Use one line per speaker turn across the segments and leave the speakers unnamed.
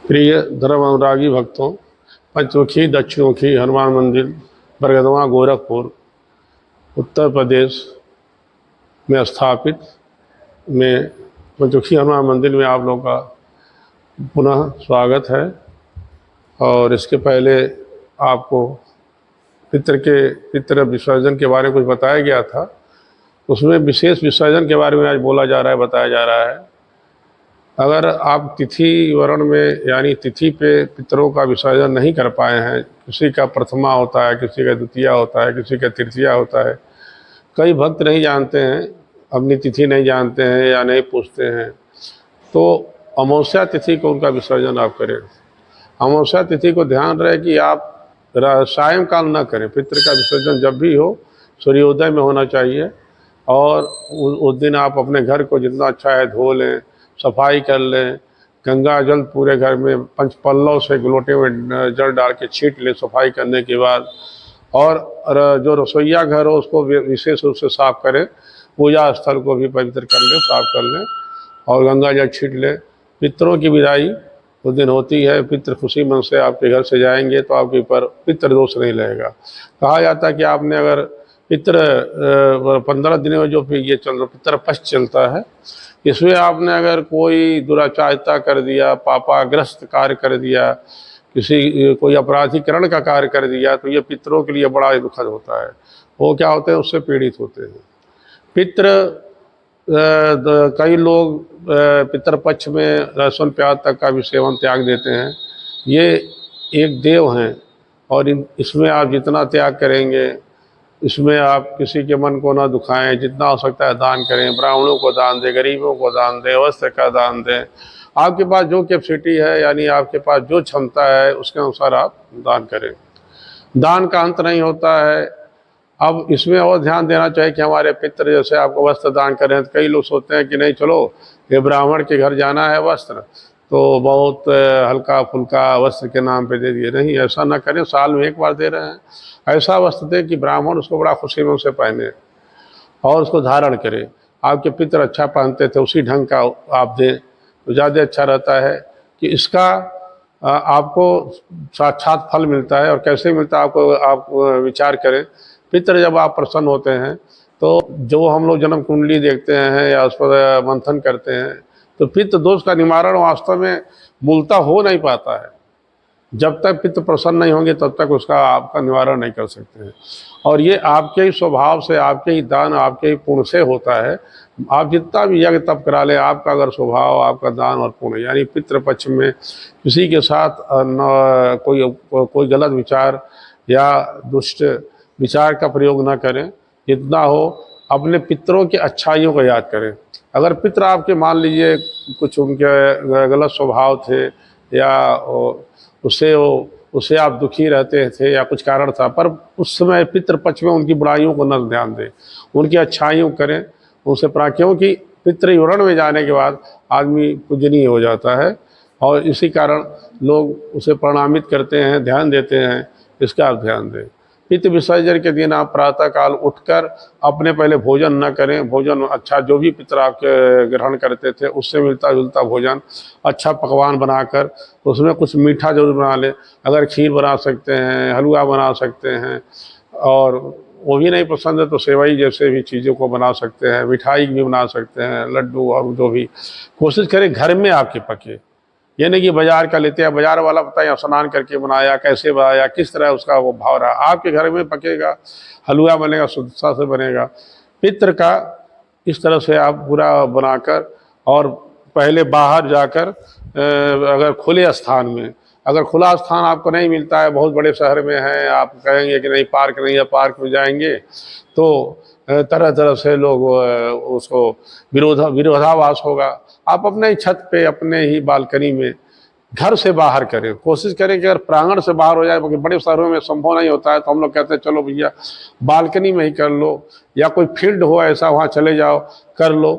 प्रिय धर्म अनुरागी भक्तों, पंचमुखी दक्षिणमुखी हनुमान मंदिर बरगदवा गोरखपुर उत्तर प्रदेश में स्थापित में पंचमुखी हनुमान मंदिर में आप लोगों का पुनः स्वागत है। और इसके पहले आपको पितृ विसर्जन के बारे में कुछ बताया गया था। उसमें विशेष विसर्जन के बारे में आज बोला जा रहा है, बताया जा रहा है। अगर आप तिथि वर्ण में यानी तिथि पे पितरों का विसर्जन नहीं कर पाए हैं, किसी का प्रथमा होता है, किसी का द्वितीया होता है, किसी का तृतीया होता है, कई भक्त नहीं जानते हैं, अपनी तिथि नहीं जानते हैं या नहीं पूछते हैं, तो अमावस्या तिथि को उनका विसर्जन आप करें। अमावस्या तिथि को ध्यान रहे कि आप सायंकाल न करें। पितृ का विसर्जन जब भी हो सूर्योदय में होना चाहिए। और उस दिन आप अपने घर को जितना अच्छा है धो लें, सफाई कर लें, गंगा जल पूरे घर में पंचपल्लव से लोटे में जल डाल के छीट लें सफाई करने के बाद। और जो रसोईया घर हो उसको विशेष रूप से साफ करें, पूजा स्थल को भी पवित्र कर लें, साफ कर लें और गंगा जल छीट लें। पितरों की विदाई उस दिन होती है। पितृ खुशी मन से आपके घर से जाएंगे तो आपके ऊपर पितृ दोष नहीं लगेगा। कहा जाता है कि आपने अगर पितृ 15 दिनों में जो ये पितृ पक्ष चलता है, इसमें आपने अगर कोई दुराचारिता कर दिया, पापाग्रस्त कार्य कर दिया, कोई अपराधीकरण का कार्य कर दिया, तो ये पितरों के लिए बड़ा दुखद होता है। वो क्या होते हैं, उससे पीड़ित होते हैं पितृ। कई लोग पितृपक्ष में लहसुन प्याज तक का भी सेवन त्याग देते हैं। ये एक देव हैं और इसमें आप जितना त्याग करेंगे, इसमें आप किसी के मन को ना दुखाएं, जितना हो सकता है दान करें। ब्राह्मणों को दान दें, गरीबों को दान दें, वस्त्र का दान दें। आपके पास जो कैपेसिटी है, यानी आपके पास जो क्षमता है, उसके अनुसार आप दान करें। दान का अंत नहीं होता है। अब इसमें और ध्यान देना चाहिए कि हमारे पितृ जैसे आपको वस्त्र दान करें, तो कई लोग सोचते हैं कि नहीं चलो ये ब्राह्मण के घर जाना है वस्त्र, तो बहुत हल्का फुल्का वस्त्र के नाम पे दे दिए। नहीं, ऐसा ना करें। साल में एक बार दे रहे हैं, ऐसा वस्त्र दें कि ब्राह्मण उसको बड़ा खुशी में उसे पहने और उसको धारण करे। आपके पितृ अच्छा पहनते थे, उसी ढंग का आप दें तो ज़्यादा अच्छा रहता है कि इसका आपको साक्षात फल मिलता है। और कैसे मिलता है आपको, आप विचार करें। पितृ जब आप प्रसन्न होते हैं तो जो हम लोग जन्म कुंडली देखते हैं या उस पर मंथन करते हैं, तो पितृ दोष का निवारण वास्तव में मूलतः हो नहीं पाता है। जब तक पितृ प्रसन्न नहीं होंगे तब तक उसका आपका निवारण नहीं कर सकते हैं। और ये आपके ही स्वभाव से, आपके ही दान, आपके ही पुण्य से होता है। आप जितना भी यज्ञ तप करा लें, आपका अगर स्वभाव, आपका दान और पुण्य, यानी पितृपक्ष में किसी के साथ कोई गलत विचार या दुष्ट विचार का प्रयोग ना करें। जितना हो अपने पितरों की अच्छाइयों को याद करें। अगर पितर आपके मान लीजिए कुछ उनके गलत स्वभाव थे या उससे आप दुखी रहते थे या कुछ कारण था, पर उस समय पितृपक्ष में उनकी बुराइयों को न ध्यान दें, उनकी अच्छाइयों करें, उनसे क्योंकि पितृवर्ण में जाने के बाद आदमी पूजनीय हो जाता है और इसी कारण लोग उसे प्रणामित करते हैं, ध्यान देते हैं। इसका आप ध्यान दें। पितृ विसर्जन के दिन आप प्रातःकाल उठकर अपने पहले भोजन न करें। भोजन अच्छा, जो भी पितर आपके ग्रहण करते थे उससे मिलता जुलता भोजन, अच्छा पकवान बनाकर उसमें कुछ मीठा जरूर बना लें। अगर खीर बना सकते हैं, हलवा बना सकते हैं, और वो भी नहीं पसंद है तो सेवई जैसे भी चीज़ों को बना सकते हैं, मिठाई भी बना सकते हैं, लड्डू, और जो भी कोशिश करें घर में आपके पके। ये नहीं कि बाजार का लेते हैं, बाजार वाला पता है स्नान करके बनाया, कैसे बनाया, किस तरह उसका वो भाव रहा। आपके घर में पकेगा, हलवा बनेगा, शुद्धता से बनेगा। पितृ का इस तरह से आप पूरा बनाकर, और पहले बाहर जाकर अगर खुले स्थान में, अगर खुला स्थान आपको नहीं मिलता है, बहुत बड़े शहर में है, आप कहेंगे कि नहीं पार्क नहीं है, पार्क में जाएंगे तो तरह तरह से लोग उसको विरोधाभास होगा। आप अपने ही छत पे, अपने ही बालकनी में, घर से बाहर करें। कोशिश करें कि अगर प्रांगण से बाहर हो जाए, क्योंकि बड़े शहरों में संभव नहीं होता है, तो हम लोग कहते हैं चलो भैया बालकनी में ही कर लो, या कोई फील्ड हो ऐसा वहाँ चले जाओ कर लो।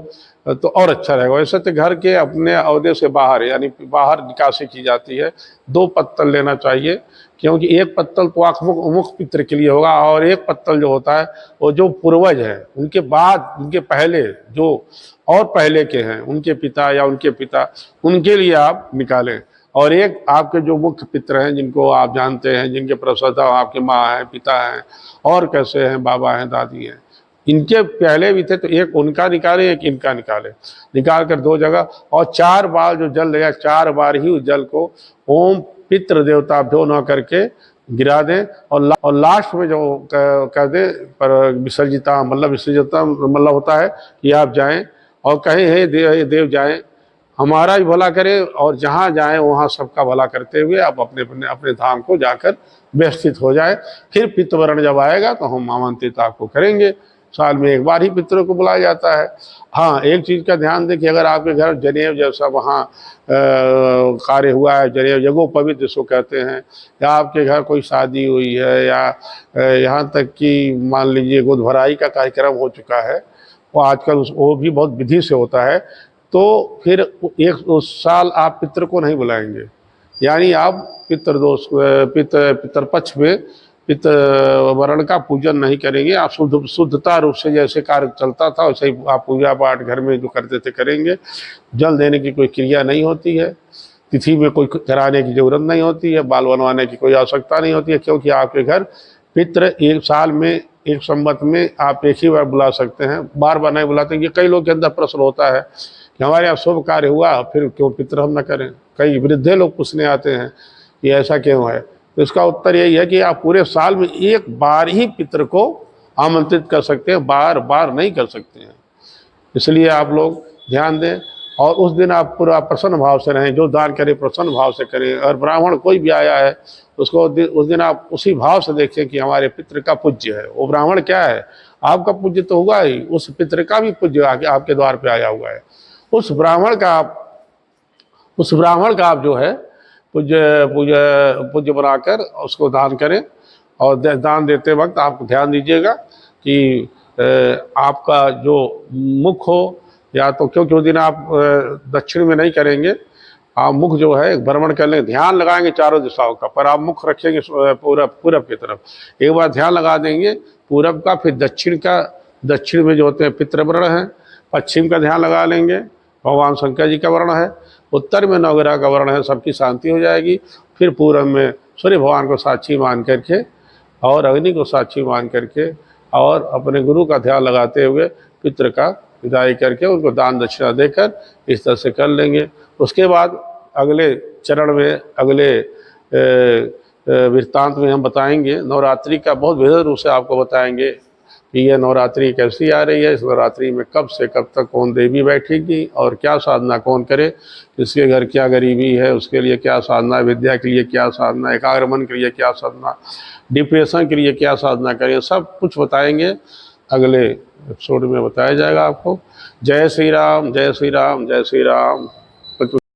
तो और अच्छा रहेगा। वैसे तो घर के अपने ओहदे से बाहर यानी बाहर निकासी की जाती है, 2 पत्तल लेना चाहिए, क्योंकि एक पत्तल तो आंख मुख पित्र के लिए होगा और एक पत्तल जो होता है वो जो पूर्वज है उनके बाद, उनके पहले जो और पहले के हैं उनके पिता या उनके पिता, उनके लिए आप निकालें। और एक आपके जो मुख्य पित्र हैं जिनको आप जानते हैं, जिनके प्रसवदा आपके माँ हैं, पिता हैं, और कैसे हैं, बाबा हैं, दादी हैं, इनके पहले भी थे, तो एक उनका निकाले, एक इनका निकाले, निकाल कर 2 जगह, और 4 बार जो जल लेगा 4 बार ही उस जल को ओम पितृ देवता भ्यो न करके गिरा दें, और लास्ट में जो कह दे पर विसर्जिता मतलब विसर्जिता मतलब होता है कि आप जाएं और कहें हे देव जाएं, हमारा भी भला करे और जहाँ जाएं वहाँ सबका भला करते हुए आप अपने अपने अपने धाम को जाकर व्यवस्थित हो जाए। फिर पितृवरण जब आएगा तो हम आमंत्रित आपको करेंगे। साल में 1 बार ही पितरों को बुलाया जाता है। हाँ, एक चीज़ का ध्यान दें कि अगर आपके घर जनेऊ जैसा वहाँ कार्य हुआ है, जनेऊ यज्ञोपवीत जिसको कहते हैं, या आपके घर कोई शादी हुई है, या यहाँ तक कि मान लीजिए गोद भराई का कार्यक्रम हो चुका है, वो आजकल वो भी बहुत विधि से होता है, तो फिर उस साल आप पितृ को नहीं बुलाएंगे, यानी आप पितृदोष पितृपक्ष में पितृवरण का पूजन नहीं करेंगे। आप शुद्धता रूप से जैसे कार्य चलता था वैसे ही आप पूजा पाठ घर में जो करते थे करेंगे। जल देने की कोई क्रिया नहीं होती है, तिथि में कोई कराने की जरूरत नहीं होती है, बाल बनवाने की कोई आवश्यकता नहीं होती है, क्योंकि आपके घर पितृ 1 साल में 1 संवत में आप एक ही बार बुला सकते हैं, बार बार नहीं बुलाते। ये कई लोग के अंदर प्रश्न होता है कि हमारे यहाँ शुभ कार्य हुआ फिर क्यों पितृ हम न करें। कई वृद्धे लोग पूछने आते हैं कि ऐसा क्यों है, तो इसका उत्तर यही है कि आप पूरे साल में 1 बार ही पितृ को आमंत्रित कर सकते हैं, बार बार नहीं कर सकते हैं। इसलिए आप लोग ध्यान दें और उस दिन आप पूरा प्रसन्न भाव से रहें, जो दान करें प्रसन्न भाव से करें। और ब्राह्मण कोई भी आया है उसको उस दिन आप उसी भाव से देखें कि हमारे पितृ का पूज्य है। वो ब्राह्मण क्या है, आपका पूज्य तो हुआ ही, उस पितृ का भी पूज्य आपके द्वार पे आया हुआ है। उस ब्राह्मण का आप जो है पूज्य बनाकर उसको दान करें। और दान देते वक्त आप ध्यान दीजिएगा कि आपका जो मुख हो, या तो क्योंकि उस दिन आप दक्षिण में नहीं करेंगे, आप मुख जो है भ्रमण कर लेंगे, ध्यान लगाएंगे चारों दिशाओं का, पर आप मुख रखेंगे पूरब की तरफ। एक बार ध्यान लगा देंगे पूरब का, फिर दक्षिण का, दक्षिण में जो होते हैं पितृवर्ण है, पश्चिम का ध्यान लगा लेंगे, भगवान शंकर जी का वर्ण है, उत्तर में नवग्रह का वर्ण है, सबकी शांति हो जाएगी। फिर पूरब में सूर्य भगवान को साक्षी मान करके और अग्नि को साक्षी मान करके और अपने गुरु का ध्यान लगाते हुए पितृ का विदाई करके उनको दान दक्षिणा देकर इस तरह से कर लेंगे। उसके बाद अगले चरण में, अगले वृत्तांत में हम बताएंगे नवरात्रि का, बहुत बेहतर रूप से आपको बताएंगे कि यह नवरात्रि कैसी आ रही है, इस नवरात्रि में कब से कब तक कौन देवी बैठेगी और क्या साधना कौन करे, किसके घर क्या गरीबी है उसके लिए क्या साधना, विद्या के लिए क्या साधना, एकाग्रमन के लिए क्या साधना, डिप्रेशन के लिए क्या साधना करें, सब कुछ बताएंगे। अगले एपिसोड में बताया जाएगा आपको। जय श्री राम, जय श्री राम, जय श्री राम।